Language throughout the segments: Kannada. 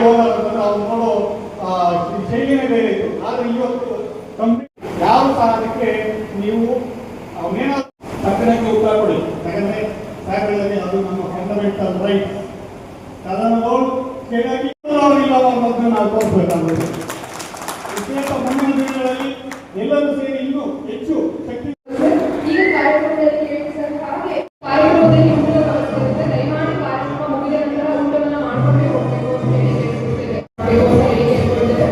ಹೋದಾಗ ಅವ್ರು ನೋಡೋ ಶೈಲಿನೇ ಬೇರೆ ಇತ್ತು. ಆದರೆ ಇವತ್ತು ಕಂಪ್ನಿ ಯಾರು ಸಹ ಅದಕ್ಕೆ ನೀವು ಅವನೇನಾದ್ರು ತಕ್ಷಣಕ್ಕೆ ಉತ್ತರ ಕೊಡಿ. ಯಾಕಂದರೆ ಸಾಗರದಲ್ಲಿ ಅದು ನಮ್ಮ ಫಂಡಮೆಂಟಲ್ ರೈಟ್. ಅದನ್ನು ಕೇಳಾಗಿ ಅನ್ನೋದನ್ನ ನಾವು ತೋರಿಸಬೇಕಾಗುತ್ತೆ. ವಿಶೇಷ ಮುಂದಿನ ದಿನಗಳಲ್ಲಿ ಎಲ್ಲರೂ ಸೇರಿ ಇನ್ನೂ ಹೆಚ್ಚು ಶಕ್ತಿ ಈಗ ಕಾರ್ಯಕ್ರಮದಲ್ಲಿ ಕೇಳಿದ ಹಾಗೆ ಕಾರ್ಯಕ್ರಮದಲ್ಲಿ ಊಟ ದಯಮಾಡಿ ಕಾರ್ಯಕ್ರಮ ಮುಗಿದ ನಂತರ ಊಟವನ್ನು ಮಾಡಿಕೊಂಡೇ ಹೋಗಬೇಕು ಅಂತ ಹೇಳಿ ಕೇಳಿಕೊಳ್ತೇವೆ.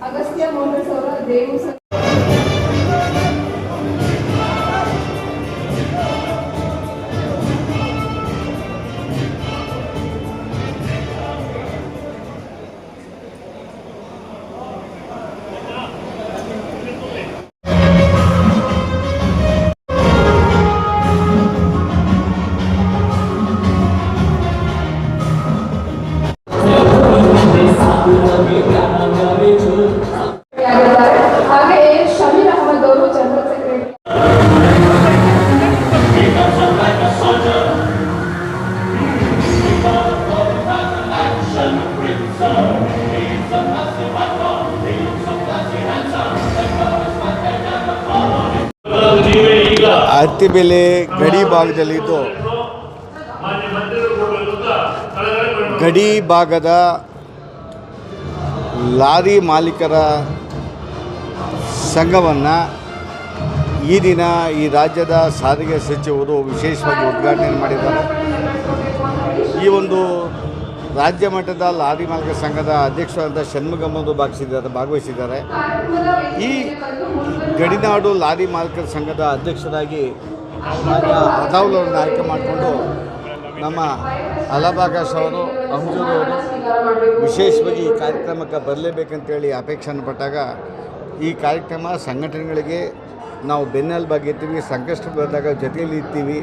ಅಗಸ್ತ್ಯ ಮೋಟರ್ಸ್ ಅವರ ದೇವು ಹಾಗೆ ಶಮೀರ್ ಅಹಮದ್ ಅವರು ಜನರಲ್ ಸೆಕ್ರೆಟರಿ. ಅತ್ತಿಬೆಲೆ ಗಡಿ ಭಾಗದಲ್ಲಿದ್ದು ಗಡಿ ಭಾಗದ ಲಾರಿ ಮಾಲೀಕರ ಸಂಘವನ್ನು ಈ ದಿನ ಈ ರಾಜ್ಯದ ಸಾರಿಗೆ ಸಚಿವರು ವಿಶೇಷವಾಗಿ ಉದ್ಘಾಟನೆ ಮಾಡಿದ್ದಾರೆ. ಈ ಒಂದು ರಾಜ್ಯ ಮಟ್ಟದ ಲಾರಿ ಮಾಲೀಕರ ಸಂಘದ ಅಧ್ಯಕ್ಷರಾದ ಷಣ್ಮುಗಮ್ಮರು ಭಾಗವಹಿಸಿದ್ದಾರೆ. ಈ ಗಡಿನಾಡು ಲಾರಿ ಮಾಲೀಕರ ಸಂಘದ ಅಧ್ಯಕ್ಷರಾಗಿ ಅದಾವುಲ್ ಅವರನ್ನು ಆಯ್ಕೆ ಮಾಡಿಕೊಂಡು ನಮ್ಮ ಅಲಬಾಕಾಶ್ ಅವರು ಅಮ್ಜೂರ್ ಅವರು ವಿಶೇಷವಾಗಿ ಈ ಕಾರ್ಯಕ್ರಮಕ್ಕೆ ಬರಲೇಬೇಕಂತೇಳಿ ಅಪೇಕ್ಷೆಯನ್ನು ಪಟ್ಟಾಗ ಈ ಕಾರ್ಯಕ್ರಮ ಸಂಘಟನೆಗಳಿಗೆ ನಾವು ಬೆನ್ನೆಲುಬಾಗಿರ್ತೀವಿ, ಸಂಕಷ್ಟ ಬಂದಾಗ ಜೊತೆಯಲ್ಲಿ ಇರ್ತೀವಿ,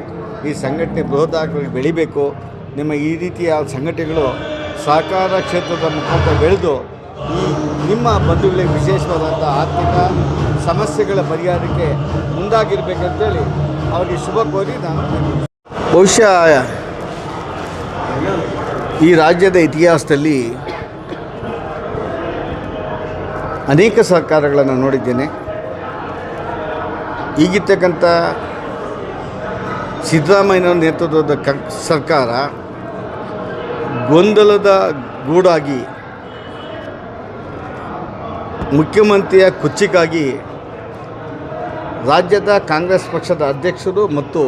ಈ ಸಂಘಟನೆ ಬೃಹದಾಗಿ ಬೆಳಿಬೇಕು, ನಿಮ್ಮ ಈ ರೀತಿಯ ಸಂಘಟನೆಗಳು ಸಹಕಾರ ಕ್ಷೇತ್ರದ ಮುಖಾಂತರ ಬೆಳೆದು ಈ ನಿಮ್ಮ ಬಂಧುಗಳಿಗೆ ವಿಶೇಷವಾದಂಥ ಆರ್ಥಿಕ ಸಮಸ್ಯೆಗಳ ಪರಿಹಾರಕ್ಕೆ ಮುಂದಾಗಿರಬೇಕಂತೇಳಿ ಅವರಿಗೆ ಶುಭ ಕೋರಿ ನಾನು ಬಹುಶಃ ಈ ರಾಜ್ಯದ ಇತಿಹಾಸದಲ್ಲಿ ಅನೇಕ ಸರ್ಕಾರಗಳನ್ನು ನೋಡಿದ್ದೇನೆ. ಈಗಿರ್ತಕ್ಕಂಥ ಸಿದ್ದರಾಮಯ್ಯನವರ ನೇತೃತ್ವದ ಸರ್ಕಾರ ಗೊಂದಲದ ಗೂಡಾಗಿ ಮುಖ್ಯಮಂತ್ರಿಯ ಕುರ್ಚಿಗಾಗಿ ರಾಜ್ಯದ ಕಾಂಗ್ರೆಸ್ ಪಕ್ಷದ ಅಧ್ಯಕ್ಷರು ಮತ್ತು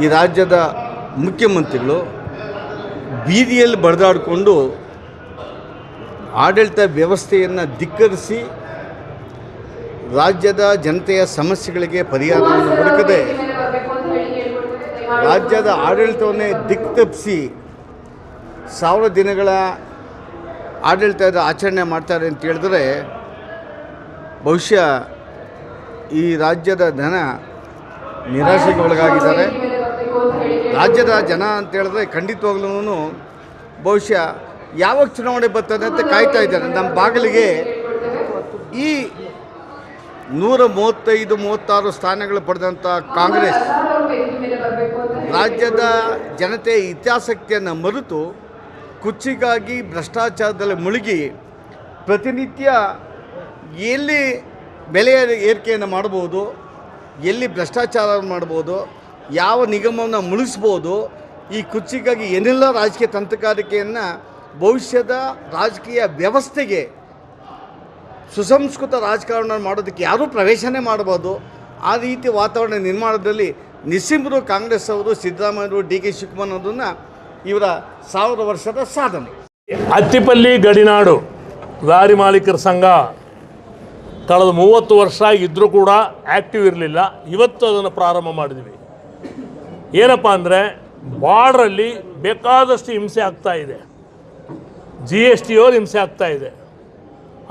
ಈ ರಾಜ್ಯದ ಮುಖ್ಯಮಂತ್ರಿಗಳು ಬೀದಿಯಲ್ಲಿ ಬಡಿದಾಡಿಕೊಂಡು ಆಡಳಿತ ವ್ಯವಸ್ಥೆಯನ್ನು ಧಿಕ್ಕರಿಸಿ ರಾಜ್ಯದ ಜನತೆಯ ಸಮಸ್ಯೆಗಳಿಗೆ ಪರಿಹಾರವನ್ನು ಹುಡುಕದೆ ರಾಜ್ಯದ ಆಡಳಿತವನ್ನೇ ದಿಕ್ತಪ್ಪಿಸಿ 1000 ದಿನಗಳ ಆಡಳಿತದ ಆಚರಣೆ ಮಾಡ್ತಾರೆ ಅಂತ ಹೇಳಿದ್ರೆ ಬಹುಶಃ ಈ ರಾಜ್ಯದ ಜನ ನಿರಾಶೆಗೆ ಒಳಗಾಗಿದ್ದಾರೆ. ರಾಜ್ಯದ ಜನ ಅಂತ ಹೇಳಿದ್ರೆ ಖಂಡಿತವಾಗ್ಲೂ ಬಹುಶಃ ಯಾವಾಗ ಚುನಾವಣೆ ಬರ್ತದೆ ಅಂತ ಕಾಯ್ತಾ ಇದ್ದಾರೆ. ನಮ್ಮ ಬಾಗಿಲಿಗೆ ಈ 135-36 ಸ್ಥಾನಗಳು ಪಡೆದಂಥ ಕಾಂಗ್ರೆಸ್ ರಾಜ್ಯದ ಜನತೆಯ ಹಿತಾಸಕ್ತಿಯನ್ನು ಮರೆತು ಕುರ್ಚಿಗಾಗಿ ಭ್ರಷ್ಟಾಚಾರದಲ್ಲಿ ಮುಳುಗಿ ಪ್ರತಿನಿತ್ಯ ಎಲ್ಲಿ ಬೆಲೆಯ ಏರಿಕೆಯನ್ನು ಮಾಡ್ಬೋದು, ಎಲ್ಲಿ ಭ್ರಷ್ಟಾಚಾರ ಮಾಡ್ಬೋದು, ಯಾವ ನಿಗಮವನ್ನು ಮುಳಿಸ್ಬೋದು, ಈ ಕುರ್ಚಿಗಾಗಿ ಏನೆಲ್ಲ ರಾಜಕೀಯ ತಂತ್ರಗಾರಿಕೆಯನ್ನು ಭವಿಷ್ಯದ ರಾಜಕೀಯ ವ್ಯವಸ್ಥೆಗೆ ಸುಸಂಸ್ಕೃತ ರಾಜಕಾರಣ ಮಾಡೋದಕ್ಕೆ ಯಾರೂ ಪ್ರವೇಶನೇ ಮಾಡ್ಬೋದು. ಆ ರೀತಿ ವಾತಾವರಣ ನಿರ್ಮಾಣದಲ್ಲಿ ನಿಸ್ಸಿಂಬರು ಕಾಂಗ್ರೆಸ್ ಅವರು, ಸಿದ್ದರಾಮಯ್ಯರು, ಡಿ.ಕೆ. ಶಿವಕುಮಾರ್ ಅವರನ್ನು ಇವರ 1000 ವರ್ಷದ ಸಾಧನೆ. ಅತ್ತಿಪಲ್ಲಿ ಗಡಿನಾಡು ಲಾರಿ ಮಾಲೀಕರ ಸಂಘ ಕಳೆದ 30 ವರ್ಷ ಇದ್ದರೂ ಕೂಡ ಆ್ಯಕ್ಟಿವ್ ಇರಲಿಲ್ಲ. ಇವತ್ತು ಅದನ್ನು ಪ್ರಾರಂಭ ಮಾಡಿದ್ವಿ. ಏನಪ್ಪ ಅಂದರೆ ಬಾರ್ಡ್ರಲ್ಲಿ ಬೇಕಾದಷ್ಟು ಹಿಂಸೆ ಆಗ್ತಾ ಇದೆ. GST ಅವ್ರು ಹಿಂಸೆ ಆಗ್ತಾ ಇದೆ,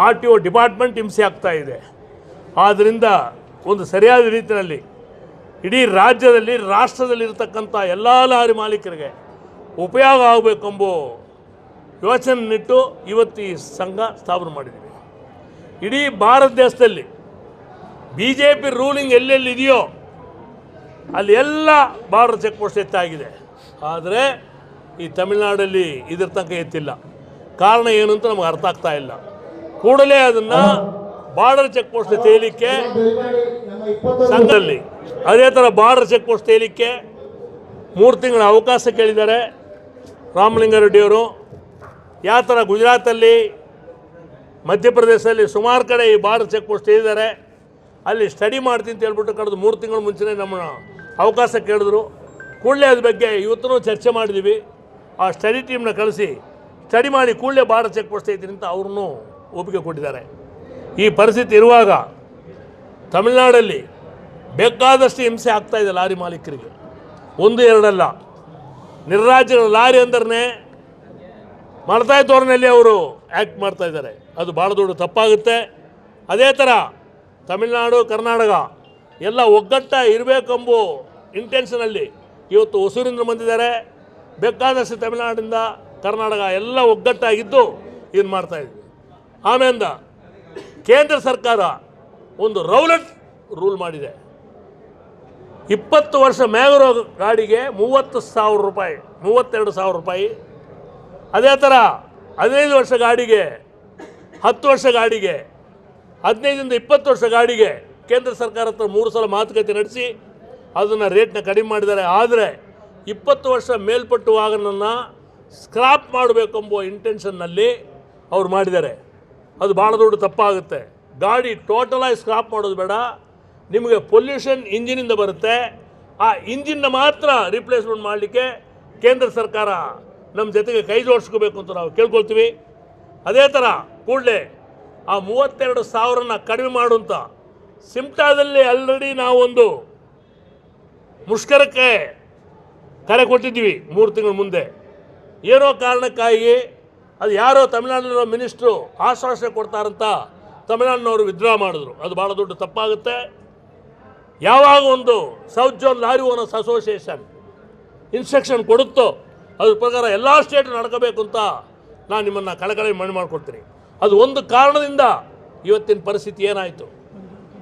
RTO ಡಿಪಾರ್ಟ್ಮೆಂಟ್ ಹಿಂಸೆ ಆಗ್ತಾ ಇದೆ. ಆದ್ದರಿಂದ ಒಂದು ಸರಿಯಾದ ರೀತಿಯಲ್ಲಿ ಇಡೀ ರಾಜ್ಯದಲ್ಲಿ ರಾಷ್ಟ್ರದಲ್ಲಿರ್ತಕ್ಕಂಥ ಎಲ್ಲ ಲಾರಿ ಮಾಲೀಕರಿಗೆ ಉಪಯೋಗ ಆಗಬೇಕೆಂಬ ಯೋಚನೆನಿಟ್ಟು ಇವತ್ತು ಈ ಸಂಘ ಸ್ಥಾಪನೆ ಮಾಡಿದ್ದೀವಿ. ಇಡೀ ಭಾರತ ದೇಶದಲ್ಲಿ BJP ರೂಲಿಂಗ್ ಎಲ್ಲೆಲ್ಲಿದೆಯೋ ಅಲ್ಲಿ ಎಲ್ಲ ಬಾರ್ಡರ್ ಚೆಕ್ ಪೋಸ್ಟ್ ಎತ್ತಾಗಿದೆ. ಆದರೆ ಈ ತಮಿಳುನಾಡಲ್ಲಿ ಇದ್ರ ತನಕ ಎತ್ತಿಲ್ಲ. ಕಾರಣ ಏನು ಅಂತ ನಮಗೆ ಅರ್ಥ ಆಗ್ತಾ ಇಲ್ಲ. ಕೂಡಲೇ ಅದನ್ನು ಬಾರ್ಡರ್ ಚೆಕ್ ಪೋಸ್ಟ್ ತೇಲಿಕ್ಕೆ ಸಂಘದಲ್ಲಿ ಅದೇ ಥರ ಬಾರ್ಡರ್ ಚೆಕ್ ಪೋಸ್ಟ್ ತೇಲಿಕ್ಕೆ 3 ತಿಂಗಳ ಅವಕಾಶ ಕೇಳಿದ್ದಾರೆ ರಾಮಲಿಂಗಾರೆಡ್ಡಿಯವರು. ಯಾವ ಥರ ಗುಜರಾತಲ್ಲಿ, ಮಧ್ಯಪ್ರದೇಶದಲ್ಲಿ ಸುಮಾರು ಕಡೆ ಈ ಬಾರ್ಡರ್ ಚೆಕ್ ಪೋಸ್ಟ್ ತೇಲಿದ್ದಾರೆ. ಅಲ್ಲಿ ಸ್ಟಡಿ ಮಾಡ್ತೀನಿ ಅಂತ ಹೇಳ್ಬಿಟ್ಟು ಕಳೆದು 3 ತಿಂಗಳ ಮುಂಚೆನೇ ನಮ್ಮನ್ನು ಅವಕಾಶ ಕೇಳಿದ್ರು. ಕೂಡಲೇ ಅದ್ರ ಬಗ್ಗೆ ಇವತ್ತೂ ಚರ್ಚೆ ಮಾಡಿದ್ದೀವಿ. ಆ ಸ್ಟಡಿ ಟೀಮ್ನ ಕಳಿಸಿ ಸ್ಟಡಿ ಮಾಡಿ ಕೂಡಲೇ ಬಾರ್ಡರ್ ಚೆಕ್ ಪೋಸ್ಟ್ ಐತೀನಿ ಅಂತ ಅವ್ರನ್ನೂ ಒಪ್ಪಿಗೆ ಕೊಟ್ಟಿದ್ದಾರೆ. ಈ ಪರಿಸ್ಥಿತಿ ಇರುವಾಗ ತಮಿಳುನಾಡಲ್ಲಿ ಬೇಕಾದಷ್ಟು ಹಿಂಸೆ ಆಗ್ತಾಯಿದೆ ಲಾರಿ ಮಾಲೀಕರಿಗೆ. 1-2 ಅಲ್ಲ, ನಿರ್ರಾಜ್ಯಗಳ ಲಾರಿ ಅಂದ್ರೆ ಮಾಡ್ತಾಯಿ ಧೋರಣೆಯಲ್ಲಿ ಅವರು ಆ್ಯಕ್ಟ್ ಮಾಡ್ತಾಯಿದ್ದಾರೆ. ಅದು ಭಾಳ ದೊಡ್ಡ ತಪ್ಪಾಗುತ್ತೆ. ಅದೇ ಥರ ತಮಿಳುನಾಡು, ಕರ್ನಾಟಕ ಎಲ್ಲ ಒಗ್ಗಟ್ಟ ಇರಬೇಕೆಂಬ ಇಂಟೆನ್ಷನಲ್ಲಿ ಇವತ್ತು ಹೊಸೂರಿಂದ ಬಂದಿದ್ದಾರೆ. ಬೇಕಾದಷ್ಟು ತಮಿಳುನಾಡಿಂದ ಕರ್ನಾಟಕ ಎಲ್ಲ ಒಗ್ಗಟ್ಟಾಗಿದ್ದು ಇದನ್ನು ಮಾಡ್ತಾಯಿದ್ವಿ. ಆಮೇಲೆ ಕೇಂದ್ರ ಸರ್ಕಾರ ಒಂದು ರೌಲಟ್ ರೂಲ್ ಮಾಡಿದೆ. 20 ವರ್ಷ ಮೇಗಿರೋ ಗಾಡಿಗೆ 30,000 ರೂಪಾಯಿ, 32,000 ರೂಪಾಯಿ. ಅದೇ ಥರ 15 ವರ್ಷ ಗಾಡಿಗೆ, 10 ವರ್ಷ ಗಾಡಿಗೆ, 15ರಿಂದ 20 ವರ್ಷ ಗಾಡಿಗೆ ಕೇಂದ್ರ ಸರ್ಕಾರ ಹತ್ರ 3 ಸಲ ಮಾತುಕತೆ ನಡೆಸಿ ಅದನ್ನು ರೇಟ್ನ ಕಡಿಮೆ ಮಾಡಿದ್ದಾರೆ. ಆದರೆ 20 ವರ್ಷ ಮೇಲ್ಪಟ್ಟು ವಾಹನವನ್ನು ಸ್ಕ್ರಾಪ್ ಮಾಡಬೇಕೆಂಬ ಇಂಟೆನ್ಷನ್ನಲ್ಲಿ ಅವ್ರು ಮಾಡಿದ್ದಾರೆ. ಅದು ಭಾಳ ದೊಡ್ಡ ತಪ್ಪಾಗುತ್ತೆ. ಗಾಡಿ ಟೋಟಲಾಗಿ ಸ್ಕ್ರಾಪ್ ಮಾಡೋದು ಬೇಡ. ನಿಮಗೆ ಪೊಲ್ಯೂಷನ್ ಇಂಜಿನಿಂದ ಬರುತ್ತೆ. ಆ ಇಂಜಿನ್ನ ಮಾತ್ರ ರಿಪ್ಲೇಸ್ಮೆಂಟ್ ಮಾಡಲಿಕ್ಕೆ ಕೇಂದ್ರ ಸರ್ಕಾರ ನಮ್ಮ ಜೊತೆಗೆ ಕೈ ಜೋಡಿಸ್ಕೋಬೇಕು ಅಂತ ನಾವು ಕೇಳ್ಕೊಳ್ತೀವಿ. ಅದೇ ಥರ ಕೂಡಲೇ ಆ 32,000ನ ಕಡಿಮೆ ಮಾಡುವಂಥ ಸಿಮ್ಟಾದಲ್ಲಿ ಆಲ್ರೆಡಿ ನಾವೊಂದು ಮುಷ್ಕರಕ್ಕೆ ಕರೆ ಕೊಟ್ಟಿದ್ವಿ 3 ತಿಂಗಳ ಮುಂದೆ. ಏನೋ ಕಾರಣಕ್ಕಾಗಿ ಅದು ಯಾರೋ ತಮಿಳ್ನಾಡಿನ ಮಿನಿಸ್ಟ್ರು ಆಶ್ವಾಸನೆ ಕೊಡ್ತಾರಂತ ತಮಿಳ್ನಾಡಿನವರು ವಿತ್ಡ್ರಾ ಮಾಡಿದ್ರು. ಅದು ಭಾಳ ದೊಡ್ಡ ತಪ್ಪಾಗುತ್ತೆ. ಯಾವಾಗ ಒಂದು south zone lorry owners association instruction ಕೊಡುತ್ತೋ ಅದ್ರ ಪ್ರಕಾರ ಎಲ್ಲ ಸ್ಟೇಟ್ ನಡ್ಕೋಬೇಕು ಅಂತ ನಾನು ನಿಮ್ಮನ್ನು ಕಳಕಳಿ ಮಣ್ಣು ಮಾಡಿಕೊಡ್ತೀನಿ. ಅದು ಒಂದು ಕಾರಣದಿಂದ ಇವತ್ತಿನ ಪರಿಸ್ಥಿತಿ ಏನಾಯಿತು.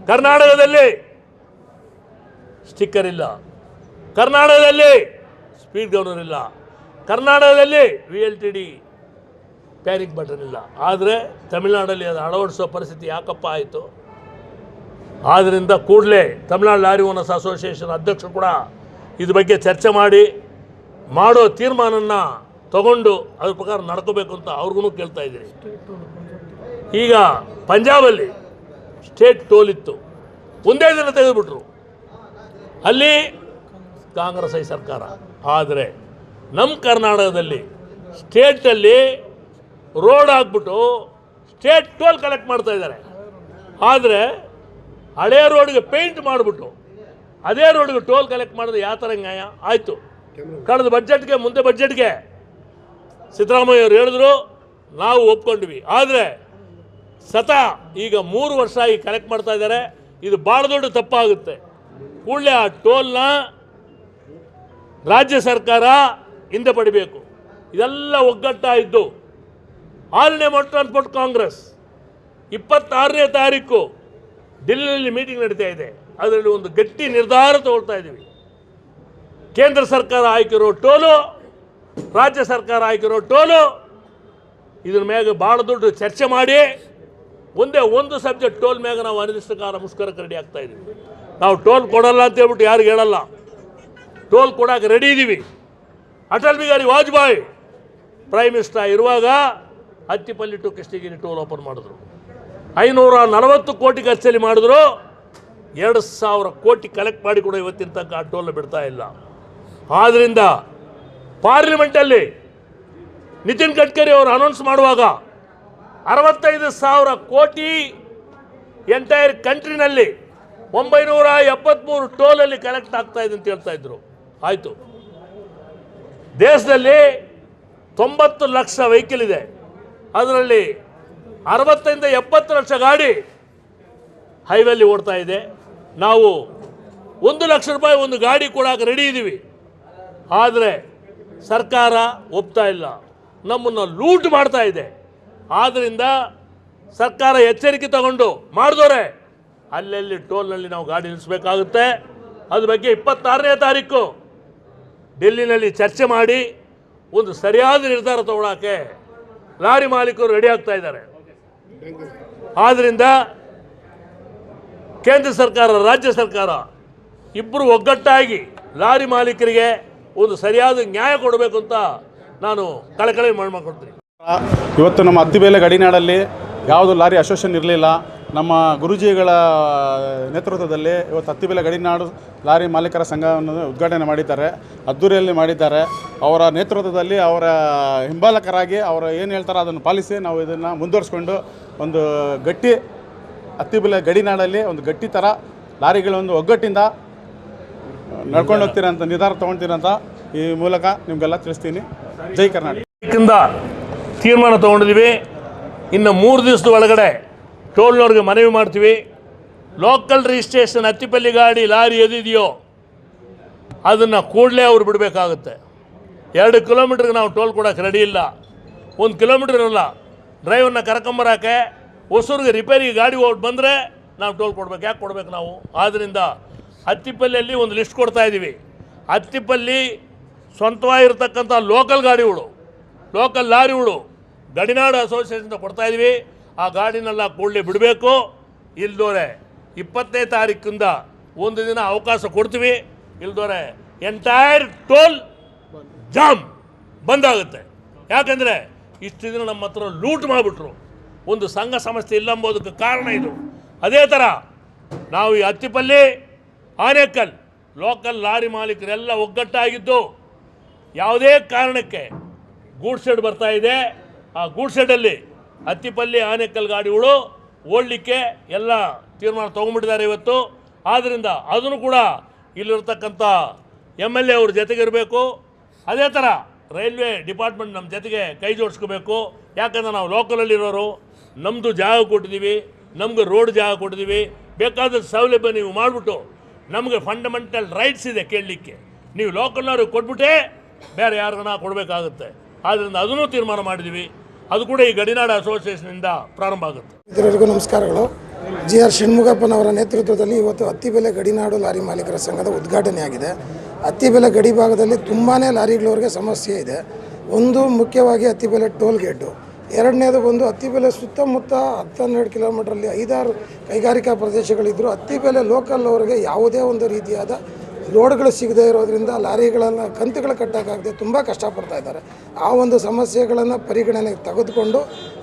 ಕರ್ನಾಟಕದಲ್ಲಿ ಸ್ಟಿಕ್ಕರ್ ಇಲ್ಲ, ಕರ್ನಾಟಕದಲ್ಲಿ ಸ್ಪೀಡ್ ಗವರ್ನರ್ ಇಲ್ಲ, ಕರ್ನಾಟಕದಲ್ಲಿ VLTD ಪ್ಯಾನಿಕ್ ಬಟನ್ ಇಲ್ಲ. ಆದರೆ ತಮಿಳುನಾಡಲ್ಲಿ ಅದು ಅಳವಡಿಸೋ ಪರಿಸ್ಥಿತಿ ಯಾಕಪ್ಪ ಆಯಿತು? ಆದ್ದರಿಂದ ಕೂಡಲೇ ತಮಿಳ್ನಾಡು ಲಾರಿ ಓನರ್ಸ್ ಅಸೋಸಿಯೇಷನ್ ಅಧ್ಯಕ್ಷರು ಕೂಡ ಇದ್ರ ಬಗ್ಗೆ ಚರ್ಚೆ ಮಾಡಿ ಮಾಡೋ ತೀರ್ಮಾನನ ತಗೊಂಡು ಅದ್ರ ಪ್ರಕಾರ ನಡ್ಕೋಬೇಕು ಅಂತ ಅವ್ರಿಗೂ ಕೇಳ್ತಾ ಇದ್ದೀನಿ. ಈಗ ಪಂಜಾಬಲ್ಲಿ ಸ್ಟೇಟ್ ಟೋಲ್ ಇತ್ತು, ಒಂದೇ ದಿನ ತೆಗೆದುಬಿಟ್ರು. ಅಲ್ಲಿ ಕಾಂಗ್ರೆಸ್ ಸರ್ಕಾರ. ಆದರೆ ನಮ್ಮ ಕರ್ನಾಟಕದಲ್ಲಿ ಸ್ಟೇಟಲ್ಲಿ ರೋಡ್ ಹಾಕ್ಬಿಟ್ಟು ಸ್ಟೇಟ್ ಟೋಲ್ ಕಲೆಕ್ಟ್ ಮಾಡ್ತಾ ಇದ್ದಾರೆ. ಆದರೆ ಹಳೆಯ ರೋಡ್ಗೆ ಪೇಂಟ್ ಮಾಡಿಬಿಟ್ಟು ಅದೇ ರೋಡ್ಗೆ ಟೋಲ್ ಕಲೆಕ್ಟ್ ಮಾಡಿದ್ರೆ ಯಾವ ಥರ ನ್ಯಾಯ ಆಯಿತು? ಕಳೆದ ಬಜೆಟ್ಗೆ ಮುಂದೆ ಬಜೆಟ್ಗೆ ಸಿದ್ದರಾಮಯ್ಯ ಅವರು ಹೇಳಿದ್ರು, ನಾವು ಒಪ್ಕೊಂಡ್ವಿ. ಆದರೆ ಈಗ 3 ವರ್ಷ ಆಗಿ ಕಲೆಕ್ಟ್ ಮಾಡ್ತಾ ಇದ್ದಾರೆ. ಇದು ಭಾಳ ದೊಡ್ಡ ತಪ್ಪಾಗುತ್ತೆ. ಕೂಡಲೇ ಆ ಟೋಲ್ನ ರಾಜ್ಯ ಸರ್ಕಾರ ಹಿಂದೆ ಪಡಿಬೇಕು. ಇದೆಲ್ಲ ಒಗ್ಗಟ್ಟಾಯಿದ್ದು all India motor transport congress 26ನೇ ತಾರೀಕು ಡೆಲ್ಲಿಯಲ್ಲಿ ಮೀಟಿಂಗ್ ನಡೀತಾ ಇದೆ. ಅದರಲ್ಲಿ ಒಂದು ಗಟ್ಟಿ ನಿರ್ಧಾರ ತಗೊಳ್ತಾ ಇದ್ದೀವಿ. ಕೇಂದ್ರ ಸರ್ಕಾರ ಹಾಕಿರೋ ಟೋಲು, ರಾಜ್ಯ ಸರ್ಕಾರ ಹಾಕಿರೋ ಟೋಲು, ಇದ್ರ ಮ್ಯಾಗ ಭಾಳ ದೊಡ್ಡ ಚರ್ಚೆ ಮಾಡಿ ಒಂದು ಸಬ್ಜೆಕ್ಟ್ ಟೋಲ್ ಮ್ಯಾಗ ನಾವು ಅನಿರ್ದಿಷ್ಟಕಾಲ ಮುಷ್ಕರಕ್ಕೆ ರೆಡಿ ಆಗ್ತಾ ಇದ್ದೀವಿ. ನಾವು ಟೋಲ್ ಕೊಡಲ್ಲ ಅಂತ ಹೇಳ್ಬಿಟ್ಟು ಯಾರಿಗೆ ಹೇಳಲ್ಲ, ಟೋಲ್ ಕೊಡೋಕೆ ರೆಡಿ ಇದ್ದೀವಿ. ಅಟಲ್ ಬಿಹಾರಿ ವಾಜಪೇಯಿ ಪ್ರೈಮ್ ಮಿನಿಸ್ಟರ್ ಇರುವಾಗ ಹತ್ತಿಪಲ್ಲಿ ಟು ಕೃಷ್ಣಗಿರಿ ಟೋಲ್ ಓಪನ್ ಮಾಡಿದ್ರು. 540 ಕೋಟಿ ಖರ್ಚಲ್ಲಿ ಮಾಡಿದ್ರು. 2,000 ಕೋಟಿ ಕಲೆಕ್ಟ್ ಮಾಡಿ ಕೂಡ ಇವತ್ತಿನ ತನಕ ಆ ಟೋಲ್ನ ಬಿಡ್ತಾ ಇಲ್ಲ. ಆದ್ದರಿಂದ ಪಾರ್ಲಿಮೆಂಟಲ್ಲಿ ನಿತಿನ್ ಗಡ್ಕರಿ ಅವರು ಅನೌನ್ಸ್ ಮಾಡುವಾಗ 65,000 ಕೋಟಿ ಎಂಟೈರ್ ಕಂಟ್ರಿನಲ್ಲಿ 973 ಟೋಲಲ್ಲಿ ಕಲೆಕ್ಟ್ ಆಗ್ತಾ ಇದೆ ಅಂತ ಹೇಳ್ತಾ ಇದ್ರು. ಆಯಿತು, ದೇಶದಲ್ಲಿ 90 ಲಕ್ಷ ವೆಹಿಕಲ್ ಇದೆ. ಅದರಲ್ಲಿ 60-70 ಲಕ್ಷ ಗಾಡಿ ಹೈವೇಲಿ ಓಡ್ತಾ ಇದೆ. ನಾವು 1 ಲಕ್ಷ ರೂಪಾಯಿ ಒಂದು ಗಾಡಿ ಕೊಡೋಕೆ ರೆಡಿ ಇದ್ದೀವಿ. ಆದರೆ ಸರ್ಕಾರ ಒಪ್ತಾ ಇಲ್ಲ, ನಮ್ಮನ್ನು ಲೂಟ್ ಮಾಡ್ತಾ ಇದೆ. ಆದ್ದರಿಂದ ಸರ್ಕಾರ ಎಚ್ಚರಿಕೆ ತಗೊಂಡು ಮಾಡಿದೋರೆ ಅಲ್ಲೆಲ್ಲಿ ಟೋಲ್ನಲ್ಲಿ ನಾವು ಗಾಡಿ ನಿಲ್ಲಿಸಬೇಕಾಗುತ್ತೆ. ಅದ್ರ ಬಗ್ಗೆ 26ನೇ ತಾರೀಕು ಡೆಲ್ಲಿನಲ್ಲಿ ಚರ್ಚೆ ಮಾಡಿ ಒಂದು ಸರಿಯಾದ ನಿರ್ಧಾರ ತಗೊಳ್ಳೋಕ್ಕೆ ಲಾರಿ ಮಾಲೀಕರು ರೆಡಿ ಆಗ್ತಾ ಇದ್ದಾರೆ. ಆದ್ದರಿಂದ ಕೇಂದ್ರ ಸರ್ಕಾರ, ರಾಜ್ಯ ಸರ್ಕಾರ ಇಬ್ಬರು ಒಗ್ಗಟ್ಟಾಗಿ ಲಾರಿ ಮಾಲೀಕರಿಗೆ ಒಂದು ಸರಿಯಾದ ನ್ಯಾಯ ಕೊಡಬೇಕು ಅಂತ ನಾನು ಕಳಕಳಿ ಮಾಡ್ಕೊಳ್ತೀನಿ. ಇವತ್ತು ನಮ್ಮ ಅತ್ತಿಬೇಲೆ ಗಡಿನಾಡಲ್ಲಿ ಯಾವುದು ಲಾರಿ ಅಸೋಸಿಯೇಷನ್ ಇರಲಿಲ್ಲ. ನಮ್ಮ ಗುರೂಜಿಗಳ ನೇತೃತ್ವದಲ್ಲಿ ಇವತ್ತು ಅತ್ತಿಬೇಲೆ ಗಡಿನಾಡು ಲಾರಿ ಮಾಲೀಕರ ಸಂಘವನ್ನು ಉದ್ಘಾಟನೆ ಮಾಡಿದ್ದಾರೆ, ಅದ್ದೂರಿಯಲ್ಲಿ ಮಾಡಿದ್ದಾರೆ. ಅವರ ನೇತೃತ್ವದಲ್ಲಿ ಅವರ ಹಿಂಬಾಲಕರಾಗಿ ಅವರು ಏನು ಹೇಳ್ತಾರೆ ಅದನ್ನು ಪಾಲಿಸಿ ನಾವು ಇದನ್ನು ಮುಂದುವರಿಸ್ಕೊಂಡು ಒಂದು ಗಟ್ಟಿ ಅತ್ತಿಬೇಲೆ ಗಡಿನಾಡಲ್ಲಿ ಒಂದು ಗಟ್ಟಿ ಥರ ಲಾರಿಗಳೊಂದು ಒಗ್ಗಟ್ಟಿಂದ ನಡ್ಕೊಂಡು ಹೋಗ್ತೀರಂತ ನಿರ್ಧಾರ ತೊಗೊಳ್ತೀರಂತ ಈ ಮೂಲಕ ನಿಮಗೆಲ್ಲ ತಿಳಿಸ್ತೀನಿ. ಜೈ ಕರ್ನಾಟಕ. ತೀರ್ಮಾನ ತೊಗೊಂಡಿದ್ದೀವಿ. ಇನ್ನು 3 ದಿವಸದ ಒಳಗಡೆ ಟೋಲ್ನವ್ರಿಗೆ ಮನವಿ ಮಾಡ್ತೀವಿ. ಲೋಕಲ್ ರಿಜಿಸ್ಟ್ರೇಷನ್ ಹತ್ತಿಪಲ್ಲಿ ಗಾಡಿ ಲಾರಿ ಎದಿದೆಯೋ ಅದನ್ನು ಕೂಡಲೇ ಅವ್ರು ಬಿಡಬೇಕಾಗುತ್ತೆ. 2 ಕಿಲೋಮೀಟ್ರಿಗೆ ನಾವು ಟೋಲ್ ಕೊಡೋಕೆ ರೆಡಿ ಇಲ್ಲ. 1 ಕಿಲೋಮೀಟ್ರ್ ಇರಲ್ಲ. ಡ್ರೈವರ್ನ ಕರ್ಕೊಂಬರೋಕ್ಕೆ ಹೊಸೂರಿಗೆ ರಿಪೇರಿಗೆ ಗಾಡಿ ಹೋಗಿ ಬಂದರೆ ನಾವು ಟೋಲ್ ಕೊಡ್ಬೇಕು. ಯಾಕೆ ಕೊಡ್ಬೇಕು ನಾವು? ಆದ್ದರಿಂದ ಹತ್ತಿಪಲ್ಲಿಯಲ್ಲಿ ಒಂದು ಲಿಸ್ಟ್ ಕೊಡ್ತಾ ಇದ್ದೀವಿ. ಹತ್ತಿಪಲ್ಲಿ ಸ್ವಂತವಾಗಿರ್ತಕ್ಕಂಥ ಲೋಕಲ್ ಗಾಡಿಗಳು, ಲೋಕಲ್ ಲಾರಿಗಳು ಗಡಿನಾಡು ಅಸೋಸಿಯೇಷನ್ ಕೊಡ್ತಾ ಇದ್ದೀವಿ. ಆ ಗಾಡಿನೆಲ್ಲ ಕೂಡಲೇ ಬಿಡಬೇಕು. ಇಲ್ದೋರೆ 20ನೇ ತಾರೀಕಿಂದ ಒಂದು ದಿನ ಅವಕಾಶ ಕೊಡ್ತೀವಿ. ಇಲ್ದೋರೆ ಎಂಟೈರ್ ಟೋಲ್ ಜಾಮ್ ಬಂದಾಗುತ್ತೆ. ಯಾಕಂದರೆ ಇಷ್ಟು ದಿನ ನಮ್ಮ ಹತ್ರ ಲೂಟ್ ಮಾಡಿಬಿಟ್ರು. ಒಂದು ಸಂಘ ಸಂಸ್ಥೆ ಇಲ್ಲ ಎಂಬುದಕ್ಕೆ ಕಾರಣ ಇದು. ಅದೇ ಥರ ನಾವು ಈ ಹತ್ತಿಪಲ್ಲಿ, ಆನೇಕಲ್ ಲೋಕಲ್ ಲಾರಿ ಮಾಲೀಕರೆಲ್ಲ ಒಗ್ಗಟ್ಟಾಗಿದ್ದು ಯಾವುದೇ ಕಾರಣಕ್ಕೆ ಗೂಡ್ ಶೆಡ್ ಬರ್ತಾ ಇದೆ, ಆ ಗೂಡ್ ಶೆಡ್ಡಲ್ಲಿ ಹತ್ತಿಪಲ್ಲಿ ಆನೇಕಲ್ ಗಾಡಿಗಳು ಓಡಲಿಕ್ಕೆ ಎಲ್ಲ ತೀರ್ಮಾನ ತೊಗೊಂಡ್ಬಿಟ್ಟಿದ್ದಾರೆ ಇವತ್ತು. ಆದ್ದರಿಂದ ಅದನ್ನು ಕೂಡ ಇಲ್ಲಿರ್ತಕ್ಕಂಥ MLA ಅವ್ರ ಜೊತೆಗಿರಬೇಕು. ಅದೇ ಥರ ರೈಲ್ವೆ ಡಿಪಾರ್ಟ್ಮೆಂಟ್ ನಮ್ಮ ಜೊತೆಗೆ ಕೈ ಜೋಡಿಸ್ಕೋಬೇಕು. ಯಾಕಂದರೆ ನಾವು ಲೋಕಲಲ್ಲಿರೋರು, ನಮ್ಮದು ಜಾಗ ಕೊಟ್ಟಿದ್ದೀವಿ, ನಮಗೆ ರೋಡ್ ಜಾಗ ಕೊಟ್ಟಿದ್ದೀವಿ. ಬೇಕಾದ ಸೌಲಭ್ಯ ನೀವು ಮಾಡಿಬಿಟ್ಟು ನಮಗೆ ಫಂಡಮೆಂಟಲ್ ರೈಟ್ಸ್ ಇದೆ ಕೇಳಲಿಕ್ಕೆ. ನೀವು ಲೋಕಲ್ನವ್ರಿಗೆ ಕೊಟ್ಬಿಟ್ಟೆ ಬೇರೆ ಯಾರಿಗನ ಕೊಡಬೇಕಾಗುತ್ತೆ. ಆದ್ದರಿಂದ ಅದನ್ನು ತೀರ್ಮಾನ ಮಾಡಿದ್ದೀವಿ. ಅದು ಕೂಡ ಈ ಗಡಿನಾಡು ಅಸೋಸಿಯೇಷನಿಂದ ಪ್ರಾರಂಭ ಆಗುತ್ತೆ. ಇದರವರೆಗೂ ನಮಸ್ಕಾರಗಳು. GR ಷಣ್ಮುಗಪ್ಪನವರ ನೇತೃತ್ವದಲ್ಲಿ ಇವತ್ತು ಅತ್ತಿಬೇಲೆ ಗಡಿನಾಡು ಲಾರಿ ಮಾಲೀಕರ ಸಂಘದ ಉದ್ಘಾಟನೆಯಾಗಿದೆ. ಅತ್ತಿಬೇಲೆ ಗಡಿ ಭಾಗದಲ್ಲಿ ತುಂಬಾ ಲಾರಿಗಳವರಿಗೆ ಸಮಸ್ಯೆ ಇದೆ. ಒಂದು ಮುಖ್ಯವಾಗಿ ಅತ್ತಿಬೇಲೆ ಟೋಲ್ ಗೇಟು, ಎರಡನೇದು ಬಂದು ಅತ್ತಿಬೇಲೆ ಸುತ್ತಮುತ್ತ 10-12 ಕಿಲೋಮೀಟ್ರಲ್ಲಿ 5-6 ಕೈಗಾರಿಕಾ ಪ್ರದೇಶಗಳಿದ್ದರೂ ಅತ್ತಿಬೇಲೆ ಲೋಕಲ್ ಅವರಿಗೆ ಯಾವುದೇ ಒಂದು ರೀತಿಯಾದ ರೋಡ್ಗಳು ಸಿಗದೇ ಇರೋದ್ರಿಂದ ಲಾರಿಗಳನ್ನು ಕಂತುಗಳು ಕಟ್ಟೋಕ್ಕಾಗದೆ ತುಂಬ ಕಷ್ಟಪಡ್ತಾ ಇದ್ದಾರೆ. ಆ ಒಂದು ಸಮಸ್ಯೆಗಳನ್ನು ಪರಿಗಣನೆಗೆ ತೆಗೆದುಕೊಂಡು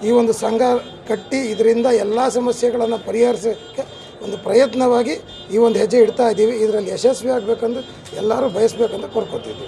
ಈ ಒಂದು ಸಂಘ ಕಟ್ಟಿ ಇದರಿಂದ ಎಲ್ಲ ಸಮಸ್ಯೆಗಳನ್ನು ಪರಿಹರಿಸೋಕ್ಕೆ ಒಂದು ಪ್ರಯತ್ನವಾಗಿ ಈ ಒಂದು ಹೆಜ್ಜೆ ಇಡ್ತಾ ಇದ್ದೀವಿ. ಇದರಲ್ಲಿ ಯಶಸ್ವಿ ಆಗಬೇಕಂದ್ರೆ ಎಲ್ಲರೂ ಬಯಸಬೇಕಂತ ಕೋರ್ಕೊತಿದ್ದೀವಿ.